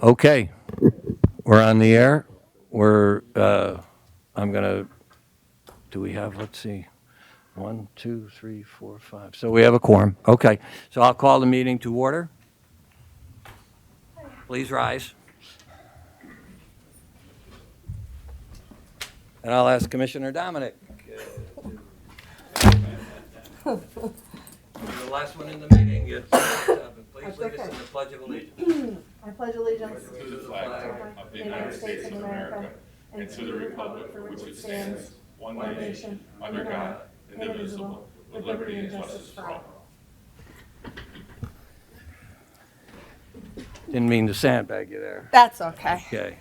Okay, we're on the air. I'm going to, do we have, let's see, 1, 2, 3, 4, 5. So we have a quorum. Okay, so I'll call the meeting to order. Please rise. And I'll ask Commissioner Dominic. You're the last one in the meeting. Please lead us in the Pledge of Allegiance. I pledge allegiance to the flag of the United States of America and to the republic for which it stands, one nation, under God, indivisible, with liberty and justice for all. Didn't mean to sandbag you there. That's okay. Okay.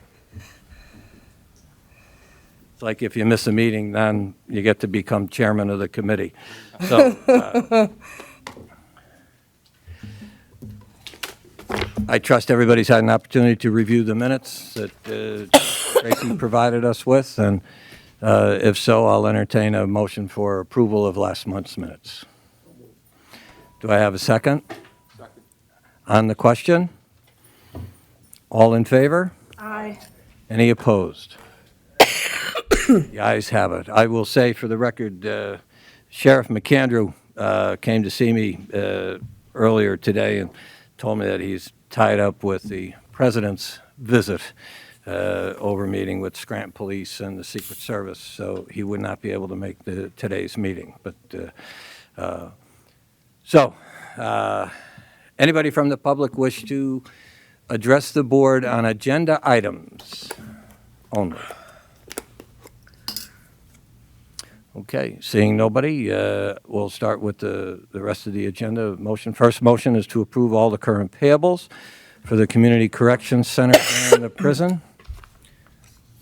It's like if you miss a meeting, then you get to become chairman of the committee. So I trust everybody's had an opportunity to review the minutes that Tracy provided us with, and if so, I'll entertain a motion for approval of last month's minutes. Do I have a second? Second. On the question? All in favor? Aye. Any opposed? The ayes have it. I will say for the record, Sheriff McAndrew came to see me earlier today and told me that he's tied up with the president's visit over meeting with Scranton Police and the Secret Service, so he would not be able to make today's meeting. But anybody from the public wish to address the board on agenda items only? Okay, seeing nobody, we'll start with the rest of the agenda motion. First motion is to approve all the current payables for the Community Corrections Center and the prison.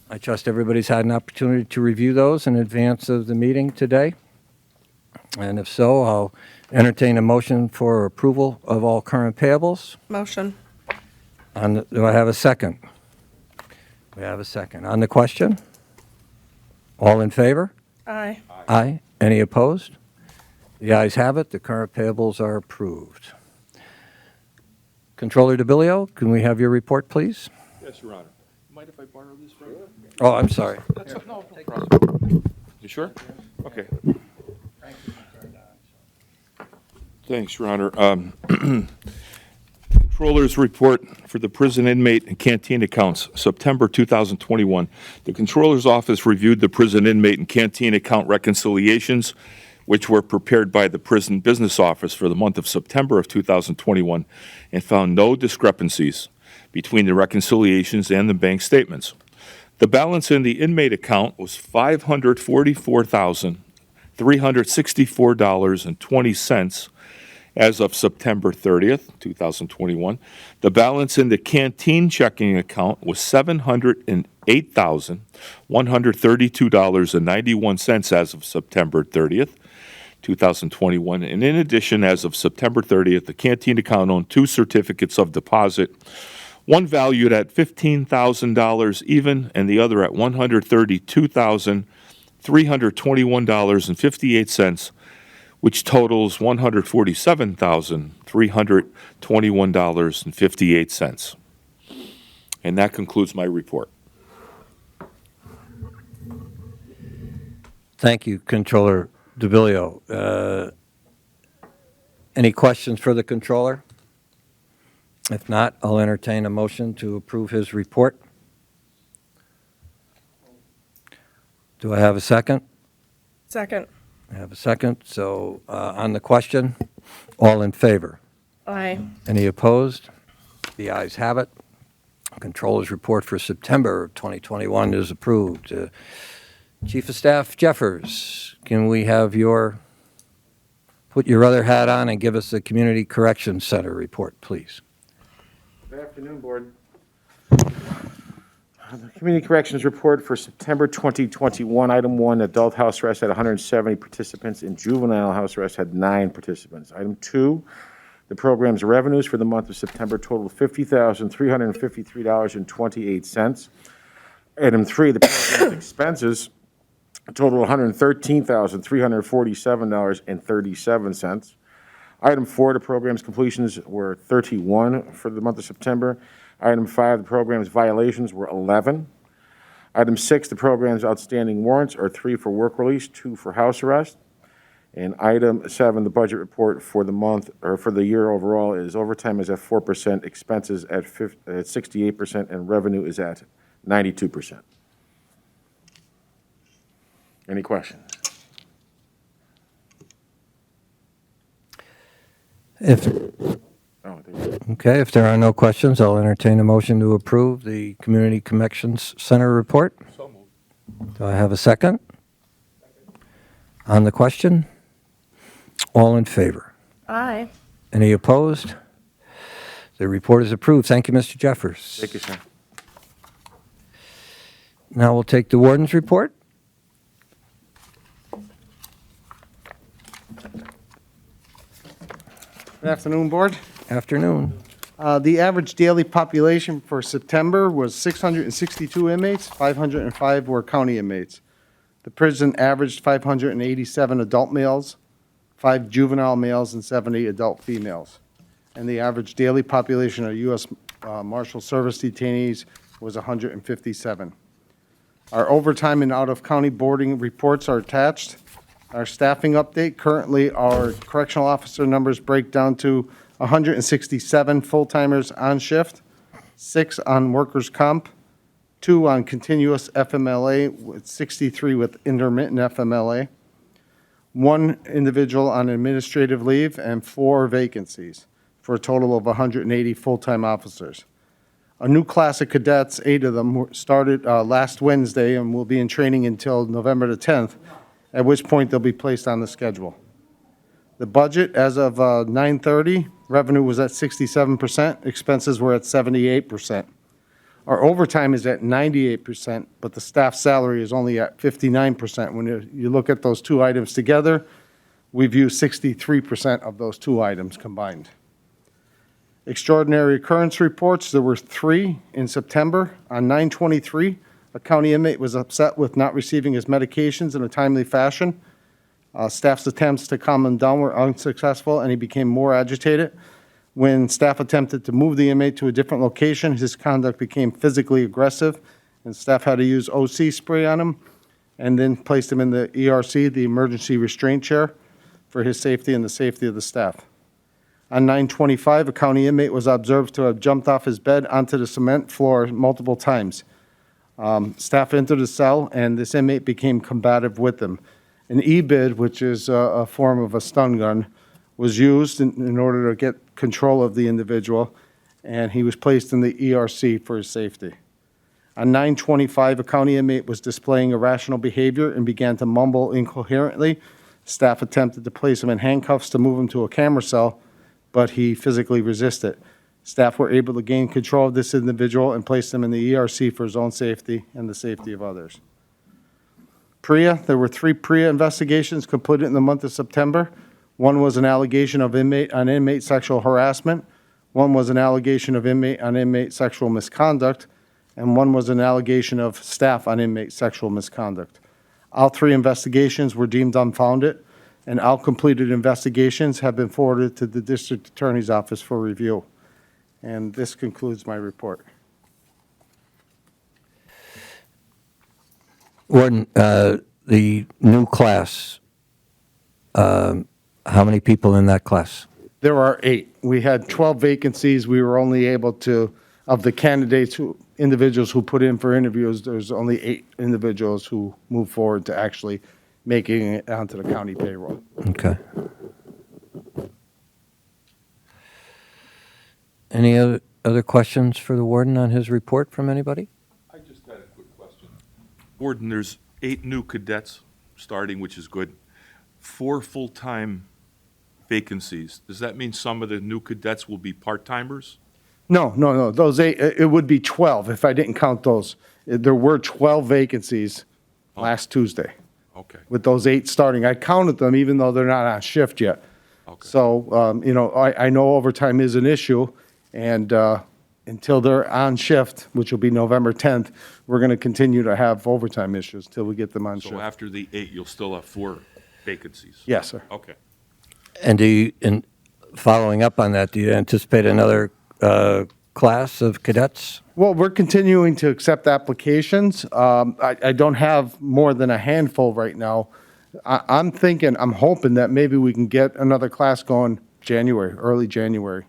I trust everybody's had an opportunity to review those in advance of the meeting today. And if so, I'll entertain a motion for approval of all current payables. Motion. Do I have a second? We have a second. On the question? All in favor? Aye. Aye. Any opposed? The ayes have it. The current payables are approved. Controller DeBillio, can we have your report, please? Yes, Your Honor. Mind if I borrow this from you? Oh, I'm sorry. No problem. You sure? Okay. Thanks, Your Honor. Controller's report for the prison inmate and canteen accounts, September 2021. The Controller's office reviewed the prison inmate and canteen account reconciliations, which were prepared by the prison business office for the month of September of 2021, and found no discrepancies between the reconciliations and the bank statements. The balance in the inmate account was $544,364.20 as of September 30th, 2021. The balance in the canteen checking account was $708,132.91 as of September 30th, 2021. And in addition, as of September 30th, the canteen account owned 2 certificates of deposit, one valued at $15,000 even, and the other at $132,321.58, which totals $147,321.58. And that concludes my report. Thank you, Controller DeBillio. Any questions for the Controller? If not, I'll entertain a motion to approve his report. Do I have a second? Second. I have a second. So on the question, all in favor? Aye. Any opposed? The ayes have it. Controller's report for September 2021 is approved. Chief of Staff Jeffers, can we have put your other hat on and give us the Community Corrections Center report, please? Good afternoon, Board. The Community Corrections Report for September 2021, Item 1, adult house arrest had 170 participants, and juvenile house arrest had 9 participants. Item 2, the program's revenues for the month of September totaled $50,353.28. Item 3, the program's expenses totaled $113,347.37. Item 4, the program's completions were 31 for the month of September. Item 5, the program's violations were 11. Item 6, the program's outstanding warrants are 3 for work release, 2 for house arrest. And item 7, the budget report for the month, or for the year overall, is overtime is at 4%, expenses at 68%, and revenue is at 92%. Any questions? Okay, if there are no questions, I'll entertain a motion to approve the Community Connections Center report. So moved. Do I have a second? On the question? All in favor? Aye. Any opposed? The report is approved. Thank you, Mr. Jeffers. Thank you, sir. Now we'll take the warden's report. Good afternoon, Board. Afternoon. The average daily population for September was 662 inmates, 505 were county inmates. The prison averaged 587 adult males, 5 juvenile males, and 70 adult females. And the average daily population of U.S. Marshal Service detainees was 157. Our overtime and out-of-county boarding reports are attached. Our staffing update, currently our correctional officer numbers break down to 167 full-timers on shift, 6 on workers' comp, 2 on continuous FMLA, with 63 with intermittent FMLA, 1 individual on administrative leave, and 4 vacancies, for a total of 180 full-time officers. A new class of cadets, 8 of them, started last Wednesday and will be in training until November the 10th, at which point they'll be placed on the schedule. The budget, as of 9:30, revenue was at 67%, expenses were at 78%. Our overtime is at 98%, but the staff salary is only at 59%. When you look at those two items together, we've used 63% of those two items combined. Extraordinary occurrence reports, there were 3 in September. On 9/23, a county inmate was upset with not receiving his medications in a timely fashion. Staff's attempts to calm him down were unsuccessful, and he became more agitated. When staff attempted to move the inmate to a different location, his conduct became physically aggressive, and staff had to use OC spray on him, and then placed him in the ERC, the emergency restraint chair, for his safety and the safety of the staff. On 9/25, a county inmate was observed to have jumped off his bed onto the cement floor multiple times. Staff entered the cell, and this inmate became combative with him. An E-bid, which is a form of a stun gun, was used in order to get control of the individual, and he was placed in the ERC for his safety. On 9/25, a county inmate was displaying irrational behavior and began to mumble incoherently. Staff attempted to place him in handcuffs to move him to a camera cell, but he physically resisted. Staff were able to gain control of this individual and place him in the ERC for his own safety and the safety of others. PREA, there were 3 PREA investigations completed in the month of September. One was an allegation of inmate sexual harassment, one was an allegation of inmate sexual misconduct, and one was an allegation of staff on inmate sexual misconduct. All 3 investigations were deemed unfounded, and all completed investigations have been forwarded to the District Attorney's Office for review. And this concludes my report. Warden, the new class, how many people in that class? There are 8. We had 12 vacancies. We were only able to, of the candidates, individuals who put in for interviews, there's only 8 individuals who moved forward to actually making it onto the county payroll. Okay. Any other questions for the warden on his report from anybody? I just had a quick question. Warden, there's 8 new cadets starting, which is good. 4 full-time vacancies. Does that mean some of the new cadets will be part-timers? No. Those 8, it would be 12 if I didn't count those. There were 12 vacancies last Tuesday Okay, with those 8 starting. I counted them even though they're not on shift yet. okay. So, I know overtime is an issue, and until they're on shift, which will be November 10th, we're going to continue to have overtime issues till we get them on shift. So after the 8, you'll still have 4 vacancies? Yes, sir. Okay. And following up on that, do you anticipate another class of cadets? Well, we're continuing to accept applications. I don't have more than a handful right now. I'm hoping that maybe we can get another class going January, early January.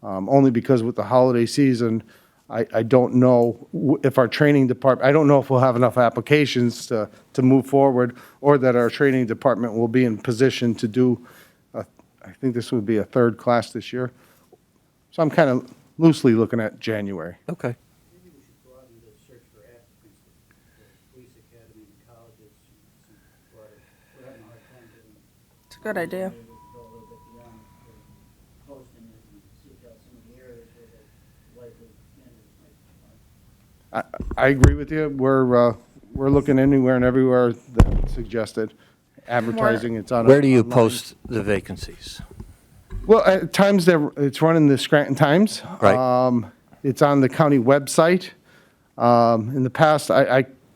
Only because with the holiday season, I don't know if our training department, I don't know if we'll have enough applications to move forward, or that our training department will be in position to do, I think this would be a third class this year. So I'm kind of loosely looking at January. Okay. Maybe we should broaden the search for applicants for police academy and colleges. We're having a hard time getting. It's a good idea. Maybe we could go a little bit beyond the posting it and seek out some of the areas where the likely candidates might apply. I agree with you. We're looking anywhere and everywhere that suggested advertising. It's on. Where do you online. post the vacancies? Well, at times it's running the Scranton Times. Right. It's on the county website. In the past,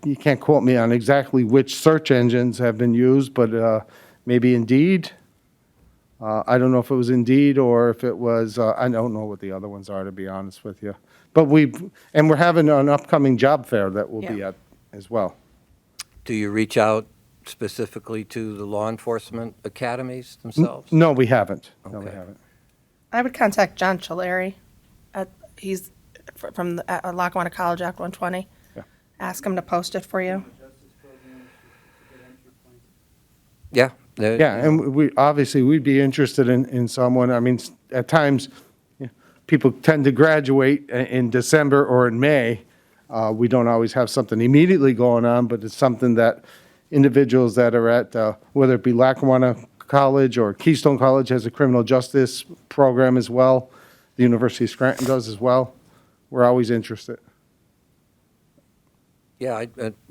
you can't quote me on exactly which search engines have been used, but maybe Indeed. I don't know if it was Indeed or if it was, I don't know what the other ones are, to be honest with you. But we're having an upcoming job fair that we'll be Yeah. at as well. Do you reach out specifically to the law enforcement academies themselves? No, we haven't. No, we Okay. haven't. I would contact John Chileri. He's from the Lackawanna College Act 120. Yeah. Ask him to post it for you. Justice programs, a good entry point. Yeah. there- Yeah, and we'd be interested in someone. I mean, at times, people tend to graduate in December or in May. We don't always have something immediately going on, but it's something that individuals that are at, whether it be Lackawanna College or Keystone College has a criminal justice program as well. The University of Scranton does as well. We're always interested. Yeah,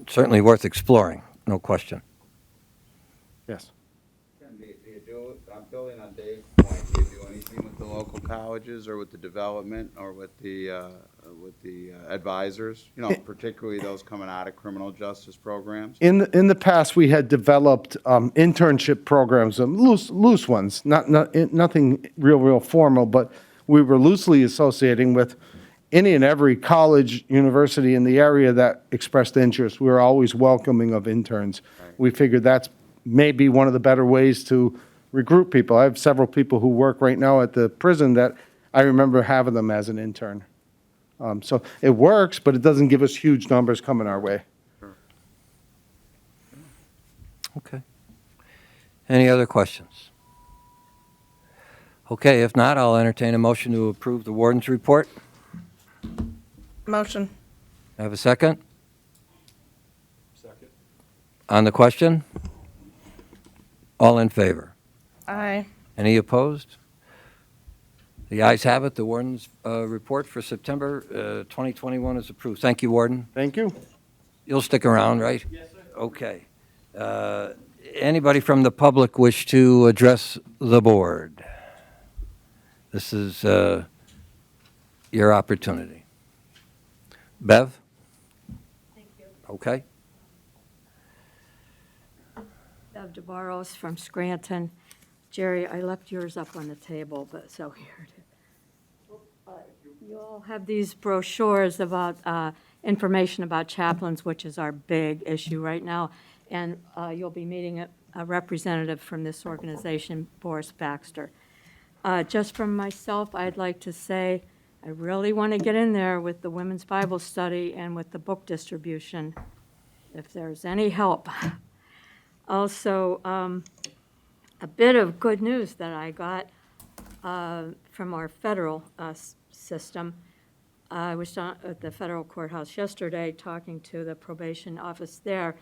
certainly worth exploring, no question. Yes. Ken, do you do, I'm building on Dave's point, do you do anything with the local colleges or with the development or with the advisors? You know, particularly those coming out of criminal justice programs? In the past, we had developed internship programs, loose ones, nothing real formal, but we were loosely associating with any and every college, university in the area that expressed interest. We were always welcoming of interns. We figured that's maybe one of the better ways to recruit people. I have several people who work right now at the prison that I remember having them as an intern. So it works, but it doesn't give us huge numbers coming our way. Okay. Any other questions? Okay, if not, I'll entertain a motion to approve the warden's report. Motion. Have a second? Second. On the question? All in favor? Aye. Any opposed? The ayes have it. The warden's report for September 2021 is approved. Thank you, Warden. Thank you. You'll stick around, right? Yes, sir. Okay. Anybody from the public wish to address the board? This is your opportunity. Bev? Thank you. Okay. Bev DeBarros from Scranton. Jerry, I left yours up on the table, but so here it is. You all have these brochures about information about chaplains, which is our big issue right now. And you'll be meeting a representative from this organization, Boris Baxter. Just from myself, I'd like to say I really want to get in there with the women's Bible study and with the book distribution, if there's any help. Also, a bit of good news that I got from our federal system. I was down at the federal courthouse yesterday talking to the probation office there.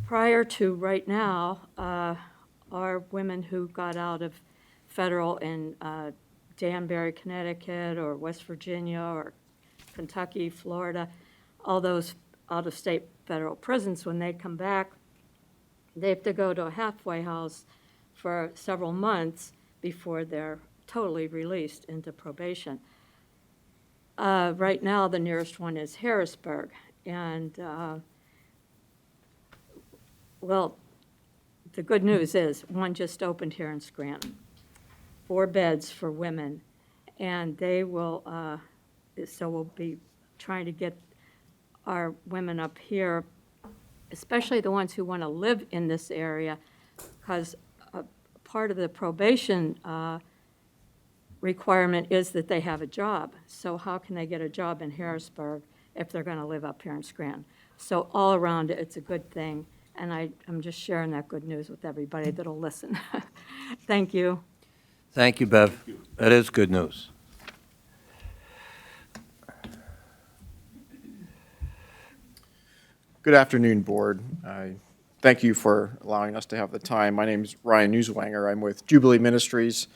Prior to right now, our women who got out of federal in Danbury, Connecticut, or West Virginia, or Kentucky, Florida, all those out-of-state federal prisons, when they come back, they have to go to a halfway house for several months before they're totally released into probation. Right now, the nearest one is Harrisburg, and well, the good news is one just opened here in Scranton. 4 beds for women, and they will, so we'll be trying to get our women up here, especially the ones who want to live in this area, because part of the probation requirement is that they have a job. So how can they get a job in Harrisburg if they're going to live up here in Scranton? So all around, it's a good thing, and I'm just sharing that good news with everybody that'll listen. Thank you. Thank you, Bev. That is good news. Good afternoon, Board. Thank you for allowing us to have the time. My name is Ryan Newswanger. I'm with Jubilee Ministries,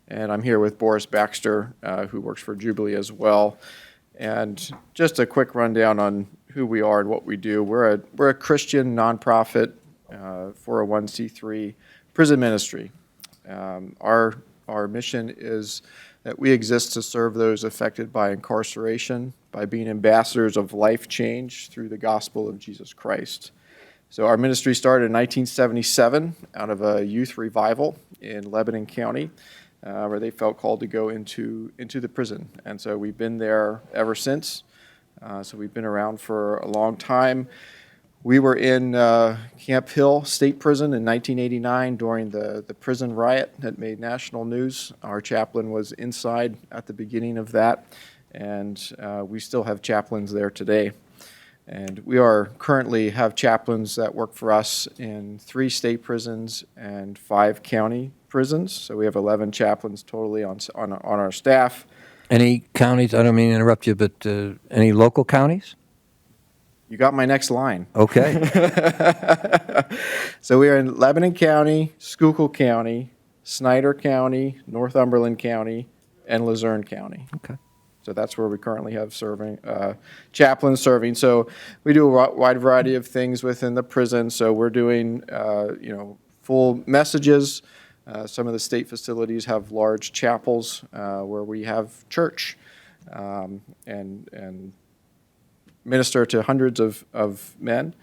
and I'm here with Boris Baxter, who works for Jubilee as well. And just a quick rundown on who we are and what we do. We're a Christian nonprofit 401c3 prison ministry. Our mission is that we exist to serve those affected by incarceration, by being ambassadors of life change through the gospel of Jesus Christ. So our ministry started in 1977 out of a youth revival in Lebanon County, where they felt called to go into the prison. And so we've been there ever since. So we've been around for a long time. We were in Camp Hill State Prison in 1989 during the prison riot that made national news. Our chaplain was inside at the beginning of that, and we still have chaplains there today. And we are currently have chaplains that work for us in 3 state prisons and 5 county prisons. So we have 11 chaplains totally on our staff. Any counties, I don't mean to interrupt you, but any local counties? You got my next line. Okay. So we are in Lebanon County, Schuylkill County, Snyder County, Northumberland County, and Luzerne County. Okay. So that's where we currently have serving chaplains serving. So we do a wide variety of things within the prison. So we're doing full messages. Some of the state facilities have large chapels where we have church and minister to hundreds of men.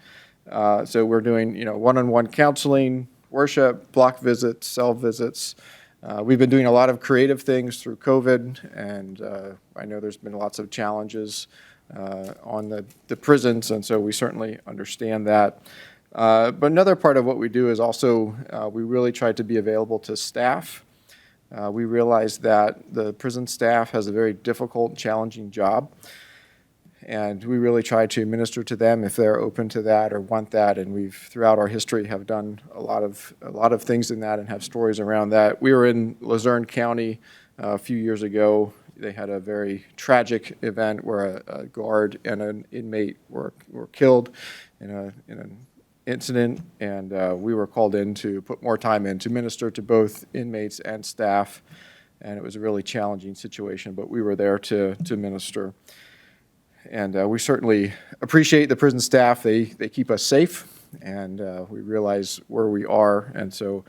So we're doing one-on-one counseling, worship, block visits, cell visits. We've been doing a lot of creative things through COVID, and I know there's been lots of challenges on the prisons, and so we certainly understand that. But another part of what we do is also we really try to be available to staff. We realize that the prison staff has a very difficult and challenging job, and we really try to minister to them if they're open to that or want that. And we've, throughout our history, have done a lot of things in that and have stories around that. We were in Luzerne County a few years ago. They had a very tragic event where a guard and an inmate were killed in an incident, and we were called in to put more time in to minister to both inmates and staff. And it was a really challenging situation, but we were there to minister. And we certainly appreciate the prison staff. They keep us safe, and we realize where we are. And so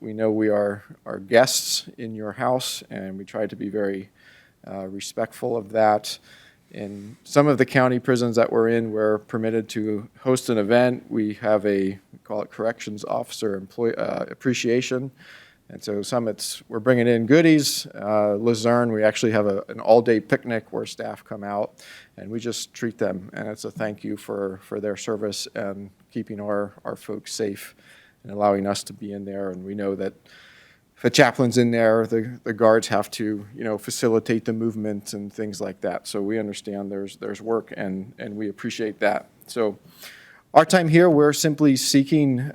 we know we are guests in your house, and we try to be very respectful of that. In some of the county prisons that we're in, we're permitted to host an event. We have we call it Corrections Officer Appreciation. And so we're bringing in goodies. Luzerne, we actually have an all-day picnic where staff come out, and we just treat them. And it's a thank you for their service and keeping our folks safe and allowing us to be in there. And we know that if a chaplain's in there, the guards have to, facilitate the movement and things like that. So we understand there's work, and we appreciate that. So our time here, we're simply seeking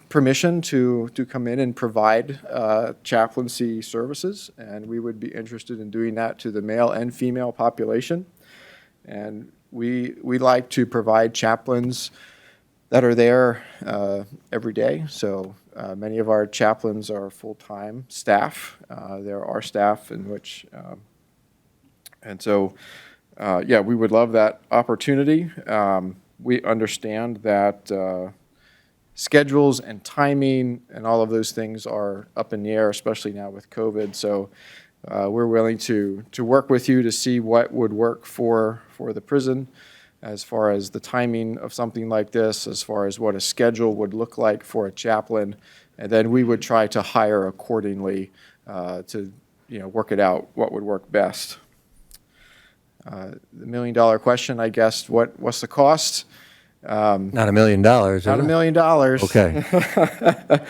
permission to come in and provide chaplaincy services, and we would be interested in doing that to the male and female population. And we like to provide chaplains that are there every day. So many of our chaplains are full-time staff. There are staff in which, and so, we would love that opportunity. We understand that schedules and timing and all of those things are up in the air, especially now with COVID. So we're willing to work with you to see what would work for the prison as far as the timing of something like this, as far as what a schedule would look like for a chaplain. And then we would try to hire accordingly to work it out, what would work best. The $1 million question, I guess, what's the cost? Not $1 million, is Not it? $1 million. Okay.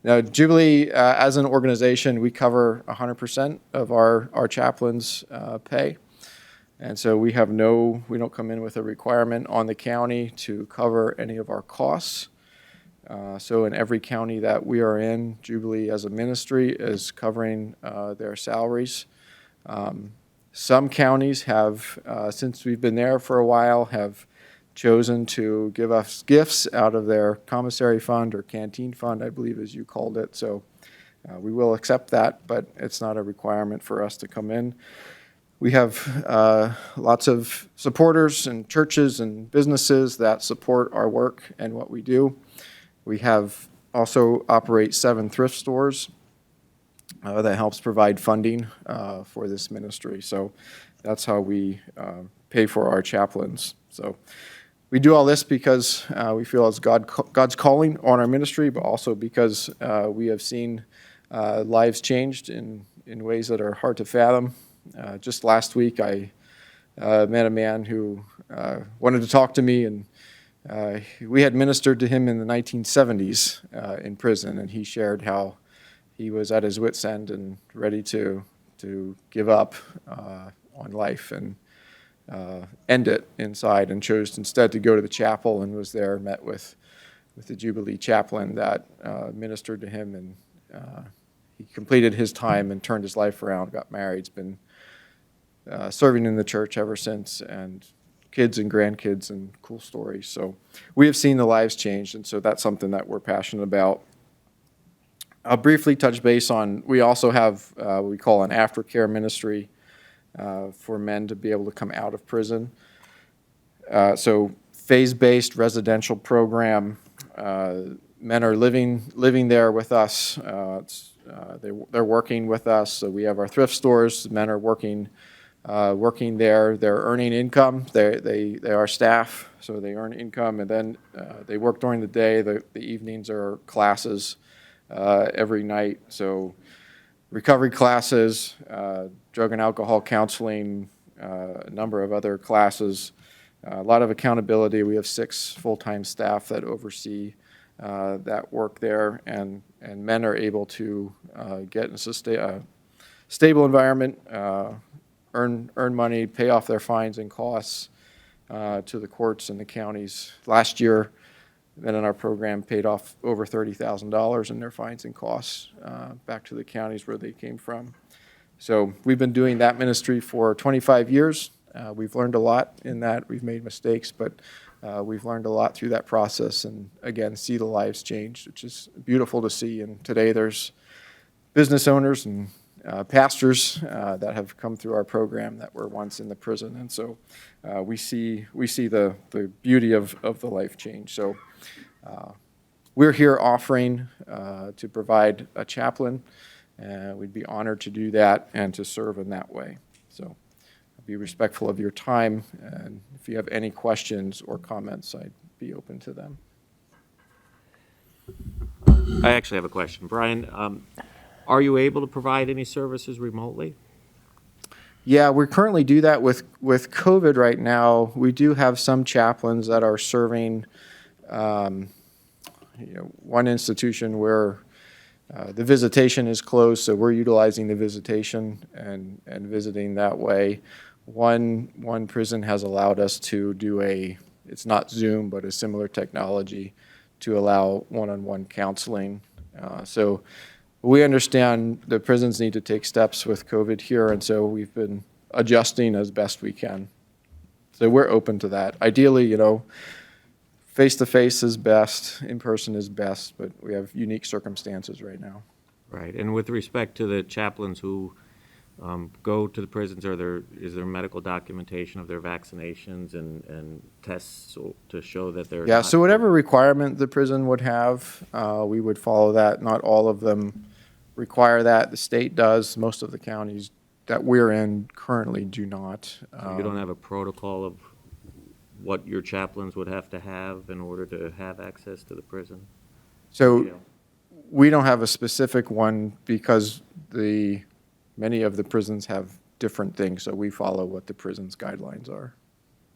Now, Jubilee, as an organization, we cover 100% of our chaplains' pay. And so we don't come in with a requirement on the county to cover any of our costs. So in every county that we are in, Jubilee as a ministry is covering their salaries. Some counties have, since we've been there for a while, have chosen to give us gifts out of their commissary fund or canteen fund, I believe as you called it. So we will accept that, but it's not a requirement for us to come in. We have lots of supporters and churches and businesses that support our work and what we do. We have also operate 7 thrift stores that helps provide funding for this ministry. So that's how we pay for our chaplains. So we do all this because we feel it's God's calling on our ministry, but also because we have seen lives changed in ways that are hard to fathom. Just last week, I met a man who wanted to talk to me, and we had ministered to him in the 1970s in prison, and he shared how he was at his wit's end and ready to give up on life and end it inside, and chose instead to go to the chapel, and was there, met with the Jubilee chaplain that ministered to him, and he completed his time and turned his life around, got married. He's been serving in the church ever since, and kids and grandkids and cool stories. So we have seen the lives change, and so that's something that we're passionate about. I'll briefly touch base on, we also have what we call an aftercare ministry for men to be able to come out of prison. So phase-based residential program. Men are living there with us. They're working with us. So we have our thrift stores. Men are working there. They're earning income. They are staff, so they earn income, and then they work during the day. The evenings are classes every night. So recovery classes, drug and alcohol counseling, a number of other classes, a lot of accountability. We have 6 full-time staff that oversee that work there, and men are able to get in a stable environment, earn money, pay off their fines and costs to the courts and the counties. Last year, men in our program paid off over $30,000 in their fines and costs back to the counties where they came from. So we've been doing that ministry for 25 years. We've learned a lot in that. We've made mistakes, but we've learned a lot through that process, and again, see the lives change, which is beautiful to see. And today there's business owners and pastors that have come through our program that were once in the prison, and so we see the beauty of the life change. So we're here offering to provide a chaplain. We'd be honored to do that and to serve in that way. So I'll be respectful of your time, and if you have any questions or comments, I'd be open to them. I actually have a question. Brian, are you able to provide any services remotely? Yeah, we currently do that with COVID right now. We do have some chaplains that are serving one institution where the visitation is closed, so we're utilizing the visitation and visiting that way. One prison has allowed us to do it's not Zoom, but a similar technology to allow one-on-one counseling. So we understand the prisons need to take steps with COVID here, and so we've been adjusting as best we can. So we're open to that. Ideally, face-to-face is best, in-person is best, but we have unique circumstances right now. Right, and with respect to the chaplains who go to the prisons, is there medical documentation of their vaccinations and tests to show that they're Yeah, not so whatever requirement the prison would have, we would follow that. Not all of them require that. The state does. Most of the counties that we're in currently do not. So you don't have a protocol of what your chaplains would have to have in order to have access to the prison? So we don't have a specific one because the many of the prisons have different things, so we follow what the prison's guidelines are.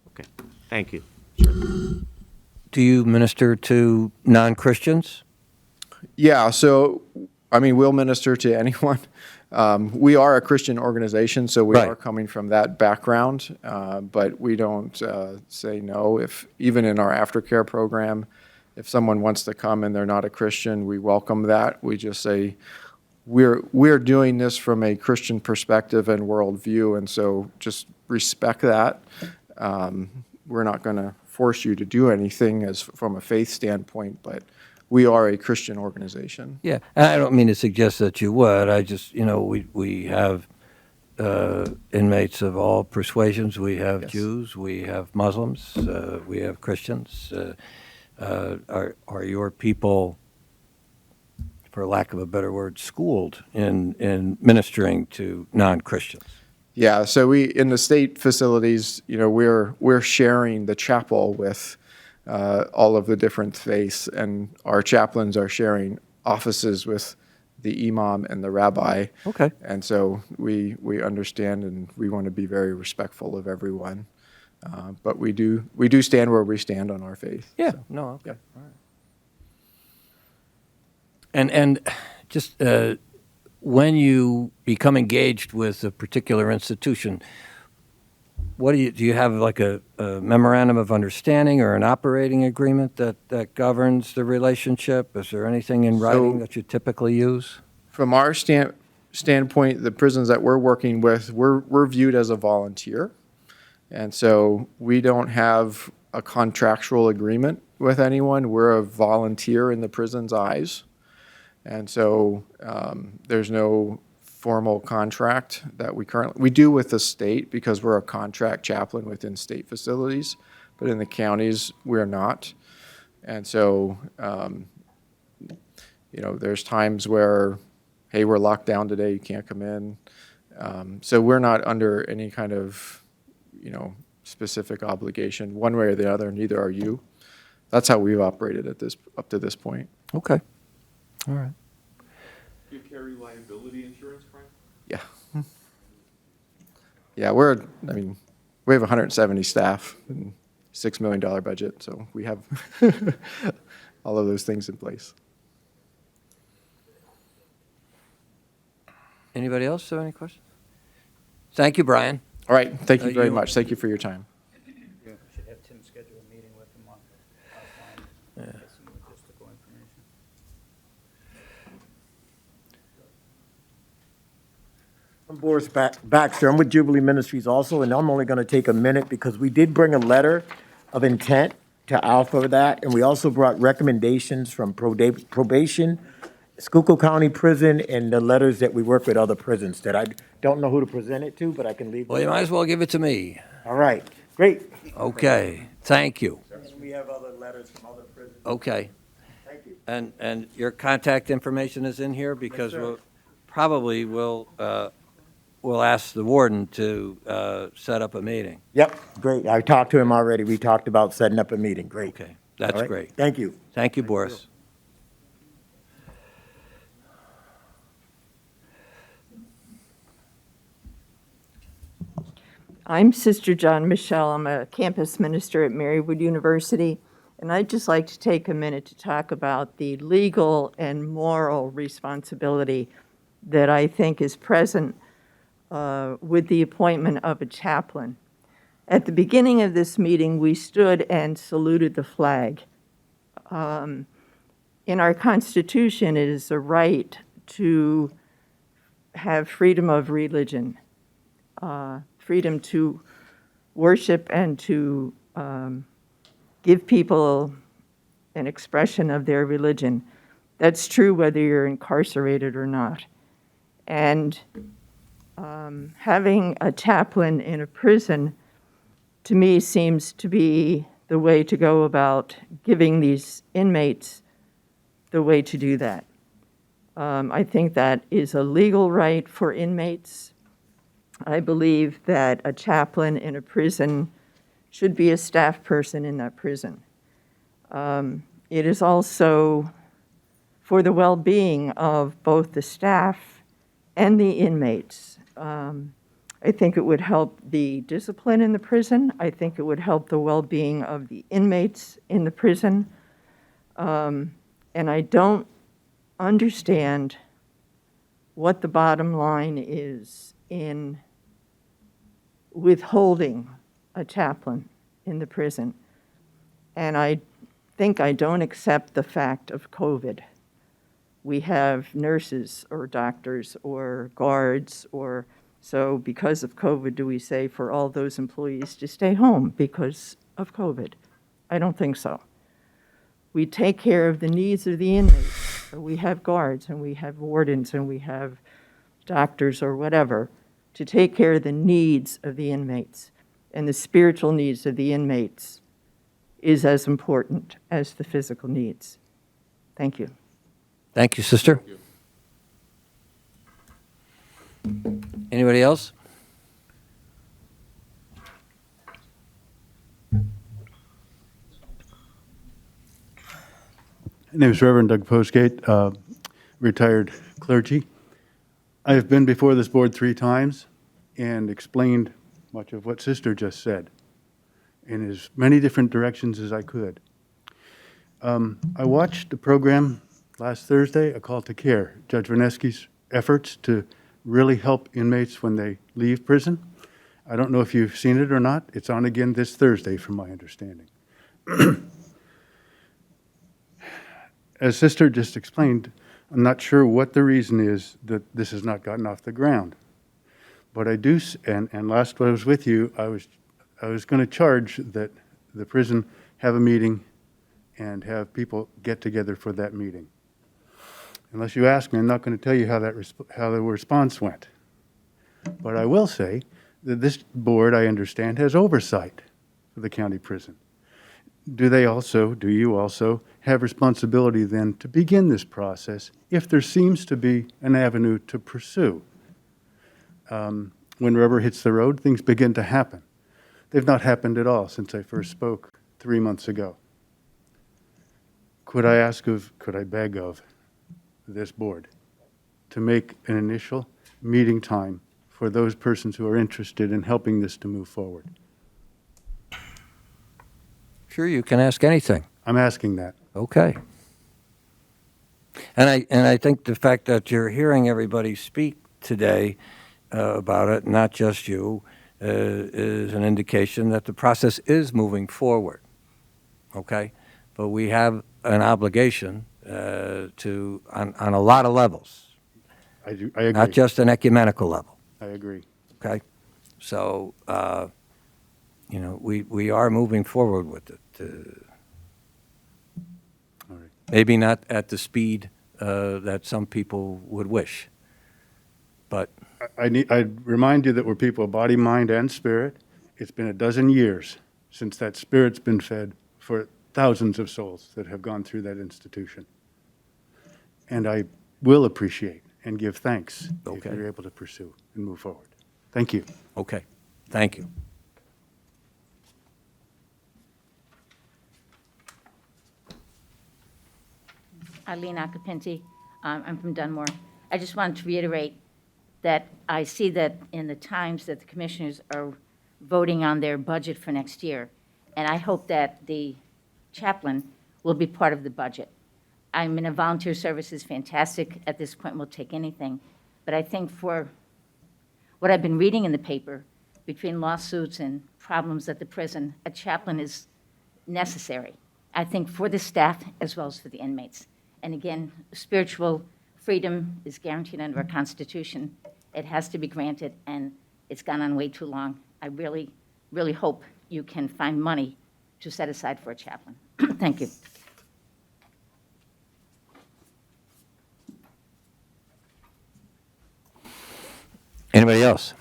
Okay, thank you. Do you minister to non-Christians? Yeah, so, I mean, we'll minister to anyone. We are a Christian organization, so we Right. are coming from that background, but we don't say no. If, even in our aftercare program, if someone wants to come and they're not a Christian, we welcome that. We just say, we're doing this from a Christian perspective and worldview, and so just respect that. We're not going to force you to do anything as from a faith standpoint, but we are a Christian organization. Yeah, and I don't mean to suggest that you would. I just, we have inmates of all persuasions. We have Yes. Jews, we have Muslims, we have Christians. Are your people, for lack of a better word, schooled in ministering to non-Christians? Yeah, so we, in the state facilities, we're sharing the chapel with all of the different faiths, and our chaplains are sharing offices with the imam and the rabbi. Okay. And so we understand, and we want to be very respectful of everyone. But we do stand where we stand on our faith. Yeah, So, no, okay. yeah. All right. And just when you become engaged with a particular institution, what do you have like a memorandum of understanding or an operating agreement that governs the relationship? Is there anything in writing that you typically use? From our standpoint, the prisons that we're working with, we're viewed as a volunteer. And so we don't have a contractual agreement with anyone. We're a volunteer in the prison's eyes. And so there's no formal contract that we do with the state because we're a contract chaplain within state facilities, but in the counties, we're not. And so, there's times where, hey, we're locked down today, you can't come in. So we're not under any kind of, specific obligation one way or the other, neither are you. That's how we've operated up to this point. Okay. All right. Do you carry liability insurance, Frank? Yeah. Yeah, we have 170 staff and $6 million budget, so we have all of those things in place. Anybody else have any questions? Thank you, Brian. All right, thank you very you- much. Thank you for your time. Yeah. Should have Tim schedule a meeting with them on offline. Get some logistical information. I'm Boris Baxter. I'm with Jubilee Ministries also, and I'm only going to take a minute because we did bring a letter of intent to Alpha that, and we also brought recommendations from probation, Schuylkill County Prison, and the letters that we work with other prisons that I don't know who to present it to, but I can leave. Well, you might as well give it to me. All right, great. Okay, thank you. And we have other letters from other prisons. Okay. Thank you. And your contact information is in here because sir. we'll ask the warden to set up a meeting. Yep, great. I talked to him already. We talked about setting up a meeting. Great. Okay, that's All right. great. Thank you. Thank you, Boris. I'm Sister John Michelle. I'm a campus minister at Marywood University, and I'd just like to take a minute to talk about the legal and moral responsibility that I think is present with the appointment of a chaplain. At the beginning of this meeting, we stood and saluted the flag. In our Constitution, it is a right to have freedom of religion. Freedom to worship and to give people an expression of their religion. That's true whether you're incarcerated or not. And having a chaplain in a prison, to me, seems to be the way to go about giving these inmates the way to do that. I think that is a legal right for inmates. I believe that a chaplain in a prison should be a staff person in that prison. It is also for the well-being of both the staff and the inmates. I think it would help the discipline in the prison. I think it would help the well-being of the inmates in the prison. And I don't understand what the bottom line is in withholding a chaplain in the prison. And I think I don't accept the fact of COVID. We have nurses or doctors or guards, or so because of COVID, do we say for all those employees to stay home because of COVID? I don't think so. We take care of the needs of the inmates. We have guards and we have wardens and we have doctors or whatever to take care of the needs of the inmates. And the spiritual needs of the inmates is as important as the physical needs. Thank you. Thank you, sister. Anybody else? My name is Reverend Doug Postgate, retired clergy. I have been before this board 3 times and explained much of what Sister just said in as many different directions as I could. I watched the program last Thursday, A Call to Care, Judge Vanesky's efforts to really help inmates when they leave prison. I don't know if you've seen it or not. It's on again this Thursday, from my understanding. As Sister just explained, I'm not sure what the reason is that this has not gotten off the ground. But I do, and last when I was with you, I was going to charge that the prison have a meeting and have people get together for that meeting. Unless you ask me, I'm not going to tell you how the response went. But I will say that this board, I understand, has oversight for the county prison. Do you also have responsibility then to begin this process if there seems to be an avenue to pursue? When rubber hits the road, things begin to happen. They've not happened at all since I first spoke 3 months ago. Could I beg of this board to make an initial meeting time for those persons who are interested in helping this to move forward? Sure, you can ask anything. I'm asking that. Okay. And I think the fact that you're hearing everybody speak today about it, not just you, is an indication that the process is moving forward. Okay? But we have an obligation on a lot of levels. I agree. Not just an ecumenical level. I agree. Okay? So, we are moving forward with it. All right. Maybe not at the speed that some people would wish, but I'd remind you that we're people of body, mind, and spirit. It's been a dozen years since that spirit's been fed for thousands of souls that have gone through that institution. And I will appreciate and give thanks if you're able to pursue and move forward. Thank you. okay. Thank you. Arlene Acapinti. I'm from Dunmore. I just wanted to reiterate that I see that in the times that the commissioners are voting on their budget for next year, and I hope that the chaplain will be part of the budget. I'm in a volunteer service is fantastic. At this point, we'll take anything. But I think for what I've been reading in the paper, between lawsuits and problems at the prison, a chaplain is necessary, I think, for the staff as well as for the inmates. And again, spiritual freedom is guaranteed under our Constitution. It has to be granted, and it's gone on way too long. I really, really hope you can find money to set aside for a chaplain. Thank you. Anybody else?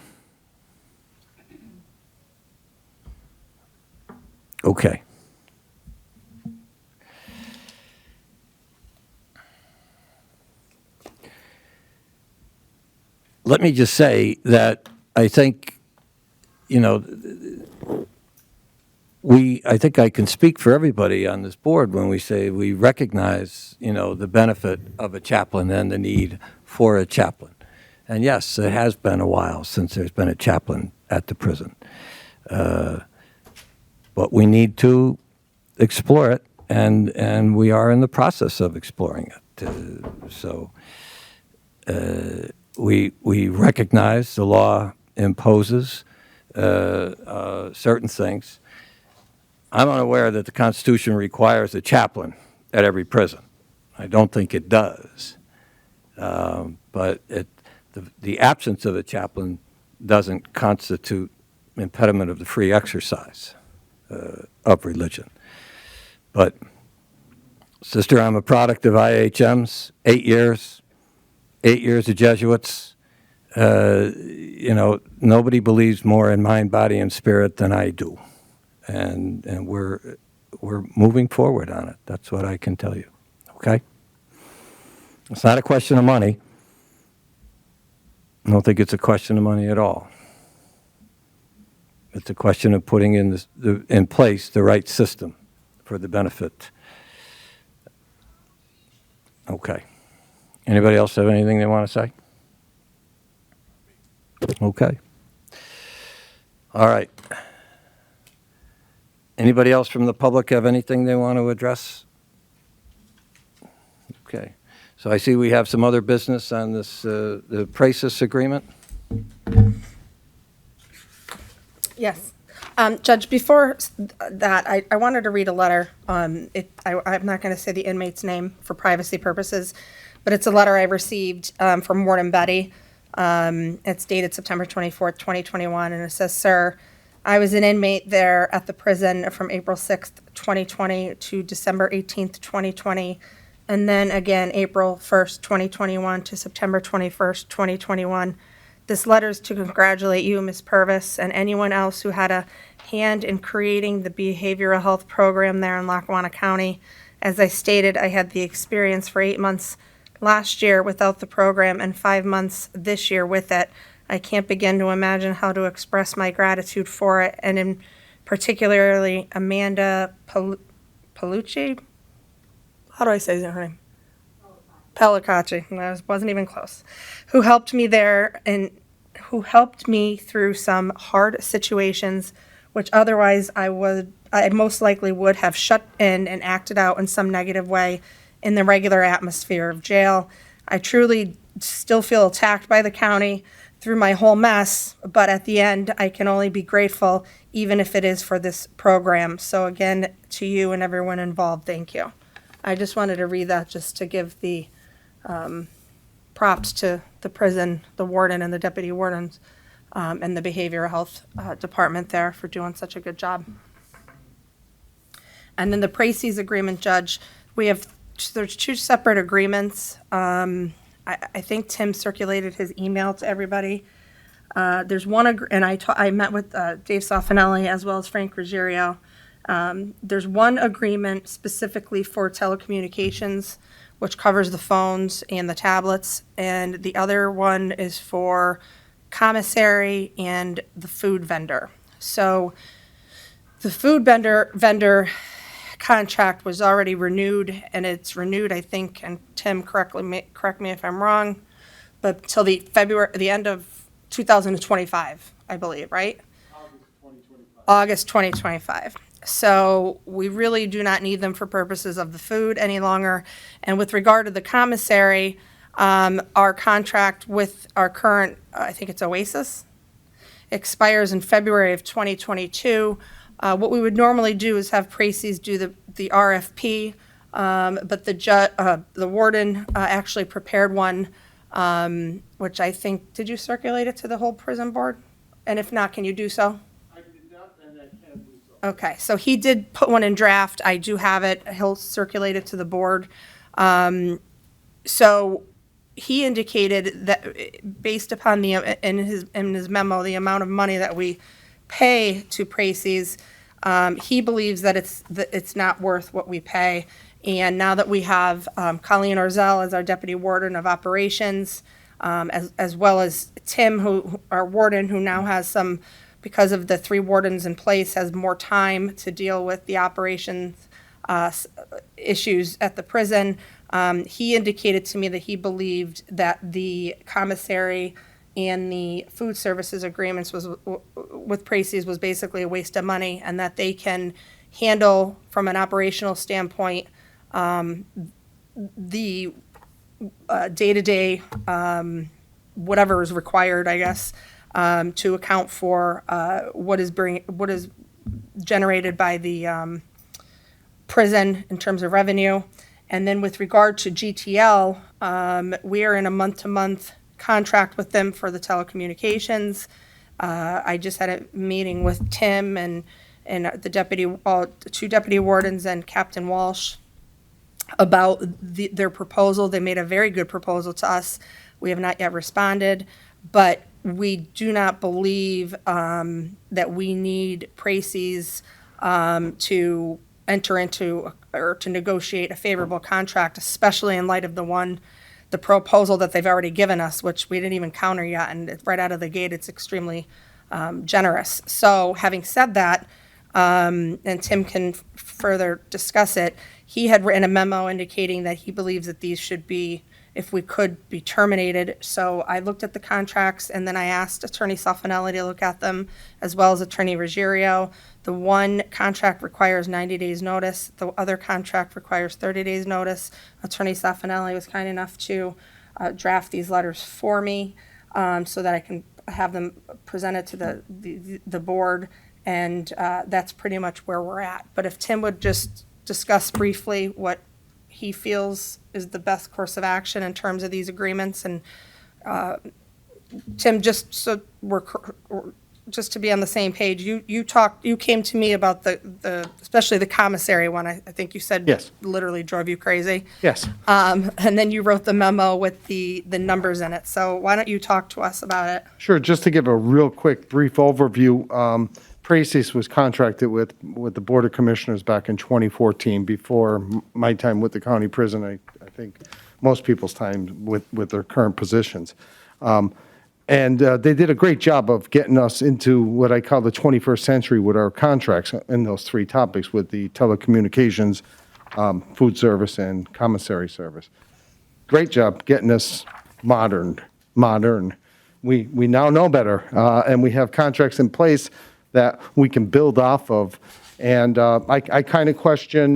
Okay. Let me just say that I think, I think I can speak for everybody on this board when we say we recognize, the benefit of a chaplain and the need for a chaplain. And yes, it has been a while since there's been a chaplain at the prison. But we need to explore it, and we are in the process of exploring it. We recognize the law imposes certain things. I'm unaware that the Constitution requires a chaplain at every prison. I don't think it does. But the absence of a chaplain doesn't constitute impediment of the free exercise of religion. But, sister, I'm a product of IHMs, 8 years of Jesuits. Nobody believes more in mind, body, and spirit than I do. And we're moving forward on it. That's what I can tell you. Okay? It's not a question of money. I don't think it's a question of money at all. It's a question of putting in place the right system for the benefit. Okay. Anybody else have anything they want to say? Okay. All right. Anybody else from the public have anything they want to address? Okay. So I see we have some other business on this, the Praxis agreement. Yes. Judge, before that, I wanted to read a letter. I'm not going to say the inmate's name for privacy purposes, but it's a letter I received from Warden Betty. It's dated September 24th, 2021, and it says, "Sir, I was an inmate there at the prison from April 6th, 2020 to December 18th, 2020, and then again April 1st, 2021 to September 21st, 2021. This letter is to congratulate you, Ms. Purvis, and anyone else who had a hand in creating the behavioral health program there in Lackawanna County. As I stated, I had the experience for 8 months last year without the program and 5 months this year with it. I can't begin to imagine how to express my gratitude for it, and in particularly Amanda Palucci. How do I say her name? Pellicacci. I wasn't even close. Who helped me there and who helped me through some hard situations, which otherwise I most likely would have shut in and acted out in some negative way in the regular atmosphere of jail. I truly still feel attacked by the county through my whole mess, but at the end, I can only be grateful, even if it is for this program. So again, to you and everyone involved, thank you." I just wanted to read that just to give the props to the prison, the warden and the deputy wardens, and the behavioral health department there for doing such a good job. And then the Praxis agreement, Judge, there's 2 separate agreements. I think Tim circulated his email to everybody. There's one, and I met with Dave Soffinelli as well as Frank Ruggiero. There's one agreement specifically for telecommunications, which covers the phones and the tablets, and the other one is for commissary and the food vendor. So the food vendor contract was already renewed, and it's renewed, I think, and Tim, correct me if I'm wrong, but till the end of 2025, I believe, right? August 2025. So we really do not need them for purposes of the food any longer. And with regard to the commissary, our contract with our current, I think it's Oasis, expires in February of 2022. What we would normally do is have Praxis do the RFP, but the warden actually prepared one, which I think, did you circulate it to the whole prison board? And if not, can you do so? I did not, and I can do so. Okay, so he did put one in draft. I do have it. He'll circulate it to the board. So he indicated that based upon in his memo, the amount of money that we pay to Praxis, he believes that it's not worth what we pay. And now that we have Colleen Orzel as our deputy warden of operations, as well as Tim, our warden, who now has some, because of the 3 wardens in place, has more time to deal with the operations issues at the prison. He indicated to me that he believed that the commissary and the food services agreements with Precies was basically a waste of money, and that they can handle, from an operational standpoint, the day-to-day, whatever is required, I guess, to account for what is generated by the prison in terms of revenue. And then with regard to GTL, we are in a month-to-month contract with them for the telecommunications. I just had a meeting with Tim and the two deputy wardens and Captain Walsh about their proposal. They made a very good proposal to us. We have not yet responded, but we do not believe that we need Precies to enter into or to negotiate a favorable contract, especially in light of the proposal that they've already given us, which we didn't even counter yet, and right out of the gate, it's extremely generous. So having said that, and Tim can further discuss it, he had written a memo indicating that he believes that these should be, if we could, be terminated. So I looked at the contracts, and then I asked Attorney Salfinelli to look at them, as well as Attorney Ruggiero. The one contract requires 90 days notice. The other contract requires 30 days notice. Attorney Salfinelli was kind enough to draft these letters for me so that I can have them presented to the board, and that's pretty much where we're at. But if Tim would just discuss briefly what he feels is the best course of action in terms of these agreements. And Tim, just so just to be on the same page, you came to me about the especially the commissary one. I think you said Yes. literally drove you crazy. Yes. And then you wrote the memo with the numbers in it. So why don't you talk to us about it? Sure. Just to give a real quick, brief overview, Precies was contracted with the Board of Commissioners back in 2014, before my time with the county prison, I think most people's time with their current positions. And they did a great job of getting us into what I call the 21st century with our contracts in those three topics, with the telecommunications, food service, and commissary service. Great job getting us modern. We now know better, and we have contracts in place that we can build off of. And I kind of question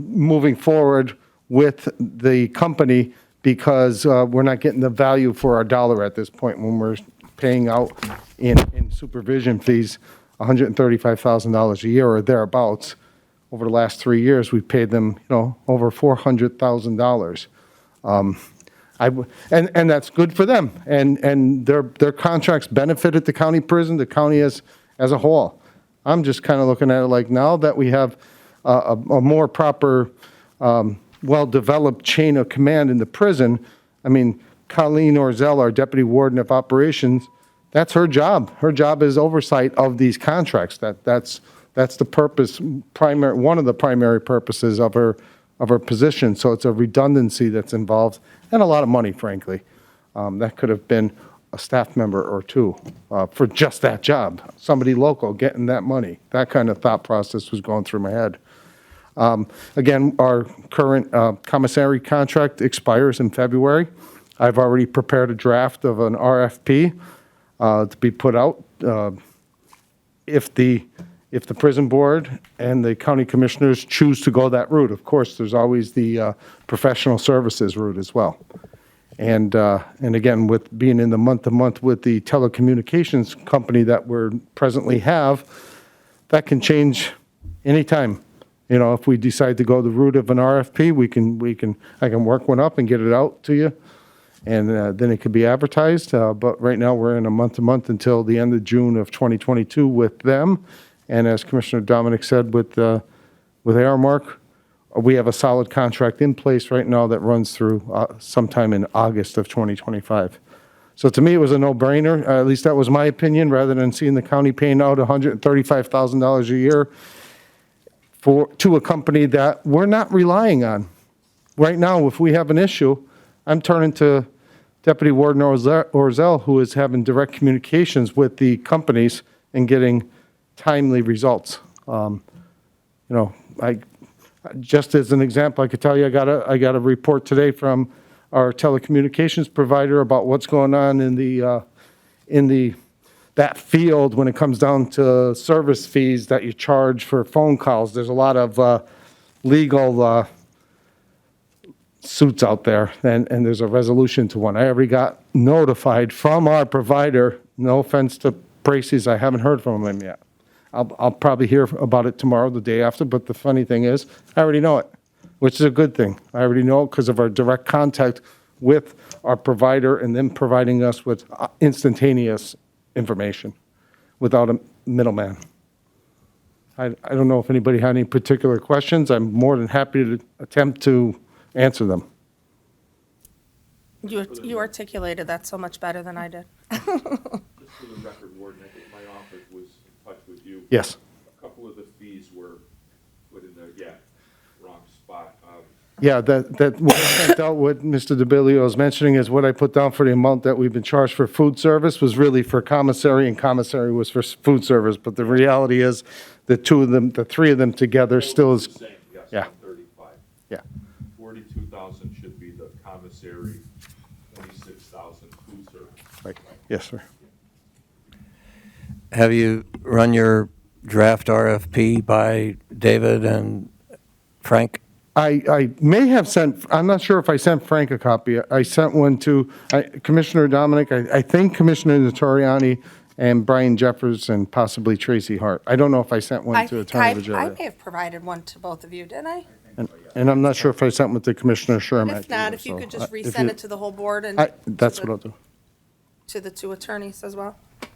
moving forward with the company, because we're not getting the value for our dollar at this point, when we're paying out in supervision fees $135,000 a year or thereabouts. Over the last 3 years, we've paid them, over $400,000. And that's good for them. And their contracts benefited the county prison, the county as a whole. I'm just kind of looking at it like, now that we have a more proper, well-developed chain of command in the prison. I mean, Colleen Orzel, our deputy warden of operations, that's her job. Her job is oversight of these contracts. That's the purpose, one of the primary purposes of her position. So it's a redundancy that's involved, and a lot of money, frankly. That could have been a staff member or two for just that job. Somebody local getting that money. That kind of thought process was going through my head. Again, our current commissary contract expires in February. I've already prepared a draft of an RFP to be put out. If the prison board and the county commissioners choose to go that route, of course, there's always the professional services route as well. And again, with being in the month-to-month with the telecommunications company that we presently have, that can change anytime. If we decide to go the route of an RFP, I can work one up and get it out to you, and then it could be advertised. But right now, we're in a month-to-month until the end of June of 2022 with them. And as Commissioner Dominic said, with Aramark, we have a solid contract in place right now that runs through sometime in August of 2025. So to me, it was a no-brainer. At least that was my opinion, rather than seeing the county paying out $135,000 a year to a company that we're not relying on. Right now, if we have an issue, I'm turning to Deputy Warden Orzel, who is having direct communications with the companies and getting timely results. Just as an example, I could tell you, I got a report today from our telecommunications provider about what's going on in that field when it comes down to service fees that you charge for phone calls. There's a lot of legal suits out there, and there's a resolution to one. I already got notified from our provider, no offense to Bracy's, I haven't heard from him yet. I'll probably hear about it tomorrow, the day after, but the funny thing is, I already know it, which is a good thing. I already know it because of our direct contact with our provider and them providing us with instantaneous information without a middleman. I don't know if anybody had any particular questions. I'm more than happy to attempt to answer them. You articulated that so much better than I did. Just for the record, Warden, I think my office was in touch with you. Yes. A couple of the fees were put in the, wrong spot. Yeah, that what I sent out, what Mr. DeBilio is mentioning is what I put down for the amount that we've been charged for food service was really for commissary, and commissary was for food service. But the reality is, the three of them together still is, Same, yes, yeah. 135. Yeah. 42,000 should be the commissary, 26,000 food service. Right. Yes, sir. Have you run your draft RFP by David and Frank? I may have sent, I'm not sure if I sent Frank a copy. I sent one to Commissioner Dominic, I think Commissioner Notoriani, and Brian Jeffers, and possibly Tracy Hart. I don't know if I sent one to Attorney I Vigili. may have provided one to both of you, didn't I? And I'm not sure if I sent one to Commissioner Sherman. If not, if you could just resend it to the whole board and That's what I'll do. to the two attorneys as well.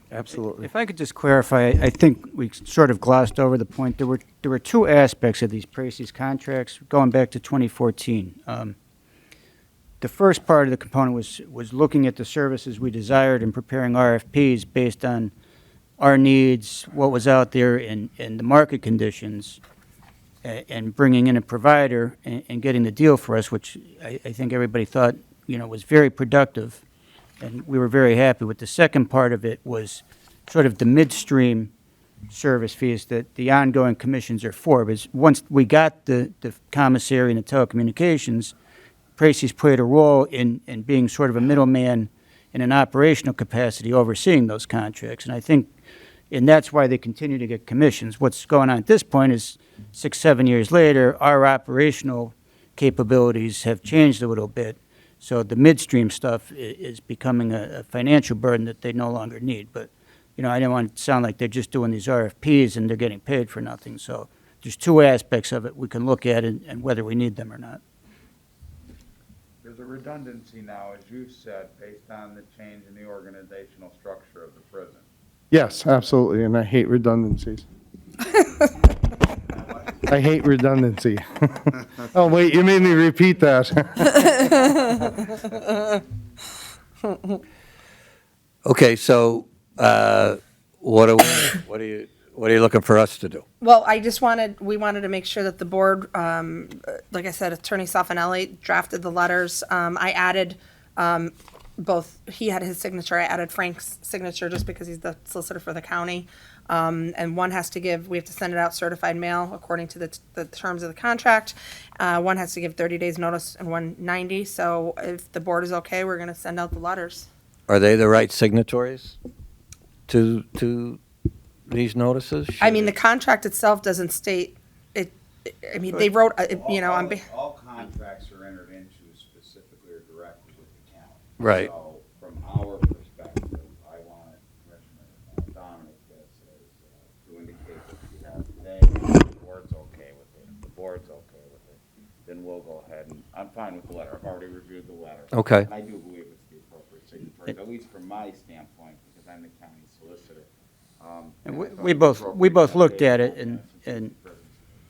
Absolutely. If I could just clarify, I think we sort of glossed over the point. There were two aspects of these Precies contracts going back to 2014. The first part of the component was looking at the services we desired and preparing RFPs based on our needs, what was out there, and the market conditions, and bringing in a provider and getting the deal for us, which I think everybody thought, was very productive. And we were very happy with. The second part of it was sort of the midstream service fees that the ongoing commissions are for. Because once we got the commissary and the telecommunications, Precies played a role in being sort of a middleman in an operational capacity overseeing those contracts. And that's why they continue to get commissions. What's going on at this point is 6-7 years later, our operational capabilities have changed a little bit. So the midstream stuff is becoming a financial burden that they no longer need. But, I didn't want it to sound like they're just doing these RFPs and they're getting paid for nothing. So there's two aspects of it we can look at and whether we need them or not. There's a redundancy now, as you said, based on the change in the organizational structure of the prison. Yes, absolutely, and I hate redundancies. I hate redundancy. Oh, wait, you made me repeat that. Okay, so what are you looking for us to do? Well, we wanted to make sure that the board, like I said, Attorney Saffanelli drafted the letters. I added both, he had his signature, I added Frank's signature just because he's the solicitor for the county. And one has to we have to send it out certified mail according to the terms of the contract. One has to give 30 days notice and one 90. So if the board is okay, we're going to send out the letters. Are they the right signatories to these notices? I mean, the contract itself doesn't state it. I mean, they wrote, All contracts are entered into specifically or directly with the county. Right. So from our perspective, I wanted Commissioner Dominic to indicate that you have today, if the board's okay with it. If the board's okay with it, then we'll go ahead and, I'm fine with the letter. I've already reviewed the letter. Okay. And I do believe it's the appropriate signatory, at least from my standpoint, because I'm the county solicitor. And we both looked at it and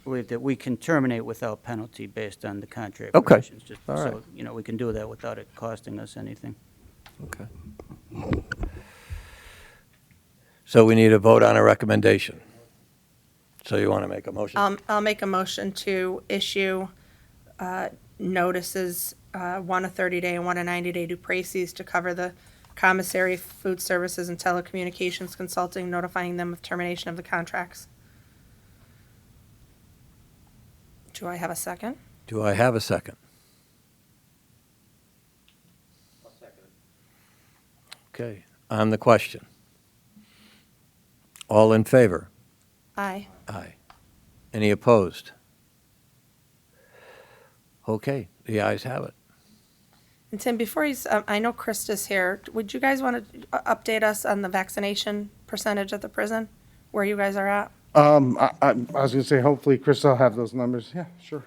believe that we can terminate without penalty based on the contract Okay. provisions. Just All right. So, we can do that without it costing us anything. Okay. So we need a vote on a recommendation. So you want to make a motion? I'll make a motion to issue notices, one a 30-day and one a 90-day to Precies to cover the commissary, food services, and telecommunications consulting, notifying them of termination of the contracts. Do I have a second? Do I have a second? Okay, on the question. All in favor? Aye. Aye. Any opposed? Okay, the ayes have it. And Tim, before he's, I know Krista's here, would you guys want to update us on the vaccination percentage at the prison, where you guys are at? I was gonna say, hopefully Chris will have those numbers. Yeah, sure.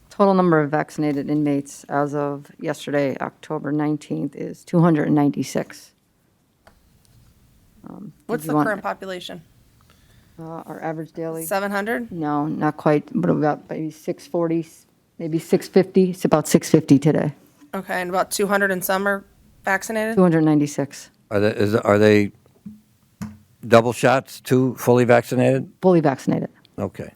Total number of vaccinated inmates as of yesterday, October 19th, is 296. What's Did the you want- current population? Our average daily? 700? No, not quite, but about maybe 640, maybe 650. It's about 650 today. Okay, and about 200 and some are vaccinated? 296, Are they double shots, two fully vaccinated? fully vaccinated. Okay.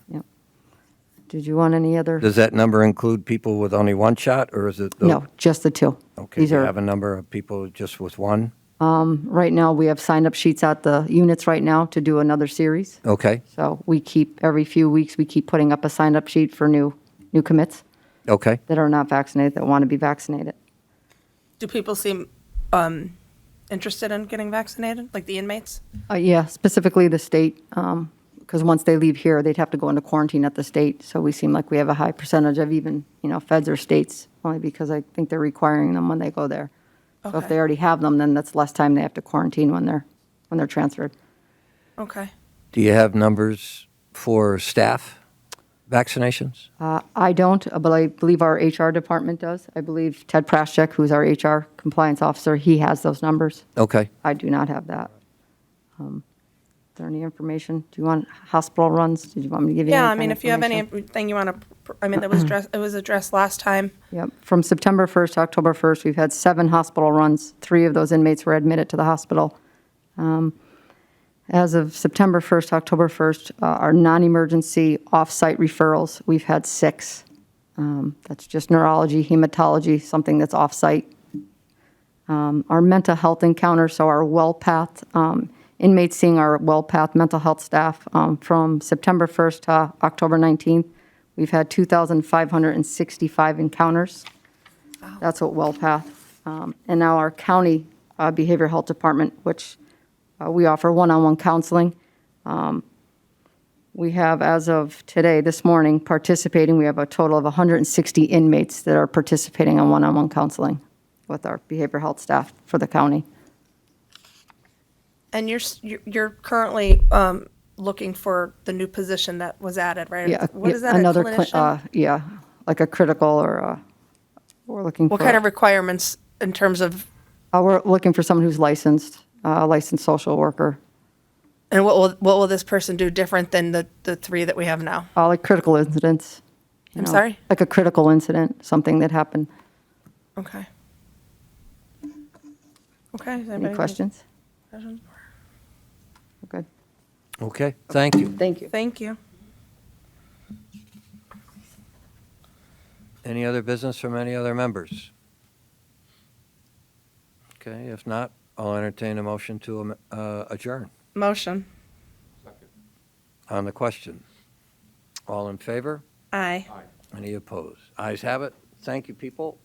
Did you want any other? Does that number include people with only one shot, or is it? No, just the two. Okay, These do you are- have a number of people just with one? Right now, we have sign-up sheets at the units right now to do another series. Okay, So we keep, every few weeks, we keep putting up a sign-up sheet for new commits okay. that are not vaccinated, that want to be vaccinated. Do people seem interested in getting vaccinated, like the inmates? Yeah, specifically the state, because once they leave here, they'd have to go into quarantine at the state. So we seem like we have a high percentage of even, feds or states, only because I think they're requiring them when they go there. So if Okay. they already have them, then that's less time they have to quarantine when they're transferred. Okay. Do you have numbers for staff vaccinations? I don't, but I believe our HR department does. I believe Ted Praschek, who's our HR compliance officer, he has those numbers. Okay. I do not have that. Is there any information? Do you want hospital runs? Did you want me to give you any Yeah, I kind mean, of if you have information? anything you want to, it was addressed last time. Yep. From September 1st to October 1st, we've had 7 hospital runs. 3 of those inmates were admitted to the hospital. As of September 1st, October 1st, our non-emergency off-site referrals, we've had 6. That's just neurology, hematology, something that's off-site. Our mental health encounter, so our WellPath, inmates seeing our WellPath mental health staff from September 1st to October 19th, we've had 2,565 encounters. That's what WellPath. And now our county behavioral health department, which we offer one-on-one counseling. We have, as of today, this morning, participating, we have a total of 160 inmates that are participating in one-on-one counseling with our behavioral health staff for the county. And you're currently looking for the new position that was added, right? Yeah, What is that, a another clinician? yeah, like a critical or we're looking for. What kind of requirements in terms of, We're looking for someone who's licensed, licensed social worker, and what will this person do different than the 3 that we have now? like critical incidents. you I'm know, sorry? Like a critical incident, something that happened. Okay. Okay. is Any anybody- questions? questions? Good. Okay, thank you. Thank you. Thank you. Any other business from any other members? Okay, if not, I'll entertain a motion to adjourn. Motion. On the question. All in favor? Aye. Any opposed? Ayes have it. Thank you, people.